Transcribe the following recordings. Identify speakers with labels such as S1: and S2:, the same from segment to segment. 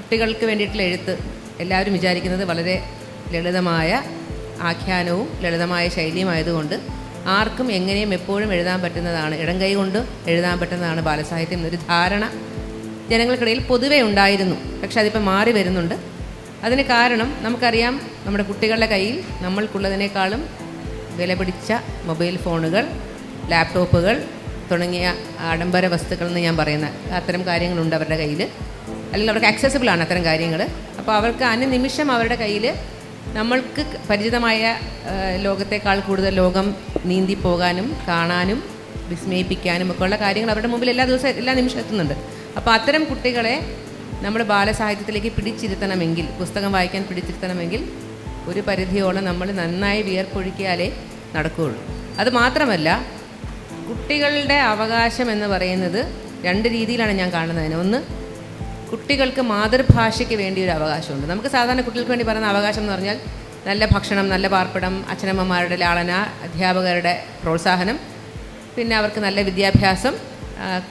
S1: കുട്ടികൾക്ക് വേണ്ടിയിട്ടുള്ള എഴുത്ത് എല്ലാവരും വിചാരിക്കുന്നത് വളരെ ലളിതമായ ആഖ്യാനവും ലളിതമായ ശൈലിയുമായതുകൊണ്ട് ആർക്കും എങ്ങനെയും എപ്പോഴും എഴുതാൻ പറ്റുന്നതാണ്, ഇടം കൈ കൊണ്ട് എഴുതാൻ പറ്റുന്നതാണ് ബാലസാഹിത്യം എന്നൊരു ധാരണ ജനങ്ങൾക്കിടയിൽ പൊതുവേ ഉണ്ടായിരുന്നു. പക്ഷെ അതിപ്പോൾ മാറി വരുന്നുണ്ട്. അതിന് കാരണം നമുക്കറിയാം, നമ്മുടെ കുട്ടികളുടെ കയ്യിൽ നമ്മൾക്കുള്ളതിനേക്കാളും വില പിടിച്ച മൊബൈൽ ഫോണുകൾ, ലാപ്ടോപ്പുകൾ തുടങ്ങിയ ആഡംബര വസ്തുക്കൾ എന്ന് ഞാൻ പറയുന്ന അത്തരം കാര്യങ്ങളുണ്ട് അവരുടെ കയ്യിൽ, അല്ലെങ്കിൽ അവർക്ക് ആക്സസിബിളാണ് അത്തരം കാര്യങ്ങൾ. അപ്പോൾ അവർക്ക് അനുനിമിഷം അവരുടെ കയ്യിൽ നമ്മൾക്ക് പരിചിതമായ ലോകത്തേക്കാൾ കൂടുതൽ ലോകം നീന്തിപ്പോകാനും കാണാനും വിസ്മയിപ്പിക്കാനും ഒക്കെ ഉള്ള കാര്യങ്ങൾ അവരുടെ മുമ്പിൽ എല്ലാ നിമിഷവും എത്തുന്നുണ്ട്. അപ്പോൾ അത്തരം കുട്ടികളെ നമ്മൾ ബാലസാഹിത്യത്തിലേക്ക് പിടിച്ചിരുത്തണമെങ്കിൽ, പുസ്തകം വായിക്കാൻ പിടിച്ചിരുത്തണമെങ്കിൽ ഒരു പരിധിയോളം നമ്മൾ നന്നായി വിയർപ്പൊഴുക്കിയാലേ നടക്കുകയുള്ളൂ. അത് മാത്രമല്ല, കുട്ടികളുടെ അവകാശം എന്ന് പറയുന്നത് രണ്ട് രീതിയിലാണ് ഞാൻ കാണുന്നതിന്. ഒന്ന്, കുട്ടികൾക്ക് മാതൃഭാഷയ്ക്ക് വേണ്ടി ഒരു അവകാശമുണ്ട്. നമുക്ക് സാധാരണ കുട്ടികൾക്ക് വേണ്ടി പറയുന്ന അവകാശം എന്ന് പറഞ്ഞാൽ നല്ല ഭക്ഷണം, നല്ല പാർപ്പിടം, അച്ഛനമ്മമാരുടെ ലാളന, അധ്യാപകരുടെ പ്രോത്സാഹനം, പിന്നെ അവർക്ക് നല്ല വിദ്യാഭ്യാസം,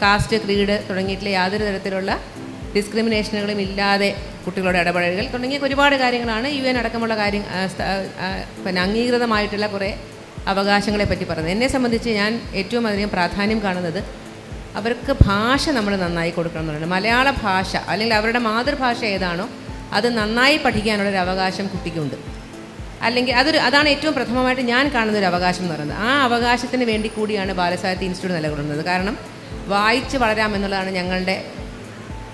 S1: കാസ്റ്റ്, ക്രീഡ് തുടങ്ങിയിട്ടുള്ള യാതൊരു തരത്തിലുള്ള ഡിസ്ക്രിമിനേഷനുകളും ഇല്ലാതെ കുട്ടികളുടെ ഇടപെടലുകൾ തുടങ്ങിയ ഒരുപാട് കാര്യങ്ങളാണ് UN അടക്കമുള്ള പിന്നെ അംഗീകൃതമായിട്ടുള്ള കുറേ അവകാശങ്ങളെ പറ്റി പറയുന്നത്. എന്നെ സംബന്ധിച്ച് ഞാൻ ഏറ്റവും അധികം പ്രാധാന്യം കാണുന്നത് അവർക്ക് ഭാഷ നമ്മൾ നന്നായി കൊടുക്കണം എന്നുള്ളത്. മലയാള ഭാഷ അല്ലെങ്കിൽ അവരുടെ മാതൃഭാഷ ഏതാണോ അത് നന്നായി പഠിക്കാനുള്ളൊരു അവകാശം കുട്ടിക്കുണ്ട്. അല്ലെങ്കിൽ അതാണ് ഏറ്റവും പ്രഥമമായിട്ട് ഞാൻ കാണുന്നൊരു അവകാശം എന്ന് പറയുന്നത്. ആ അവകാശത്തിന് വേണ്ടി കൂടിയാണ് ബാലസാഹിത്യ ഇൻസ്റ്റിറ്റ്യൂട്ട് നിലകൊള്ളുന്നത്. കാരണം വായിച്ച് വളരാമെന്നുള്ളതാണ്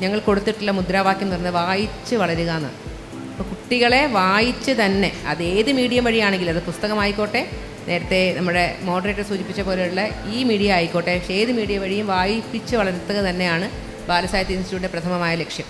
S1: ഞങ്ങൾ കൊടുത്തിട്ടുള്ള മുദ്രാവാക്യം എന്ന് പറയുന്നത്, വായിച്ച് വളരുക എന്നാണ്. അപ്പോൾ കുട്ടികളെ വായിച്ച് തന്നെ, അതേത് മീഡിയം വഴിയാണെങ്കിലും, അത് പുസ്തകമായിക്കോട്ടെ, നേരത്തെ നമ്മുടെ മോഡറേറ്റർ സൂചിപ്പിച്ച പോലെയുള്ള ഈ മീഡിയ ആയിക്കോട്ടെ, പക്ഷേ ഏത് മീഡിയ വഴിയും വായിപ്പിച്ച് വളർത്തുക തന്നെയാണ് ബാലസാഹിത്യ ഇൻസ്റ്റിറ്റ്യൂട്ടിൻ്റെ പ്രഥമമായ ലക്ഷ്യം.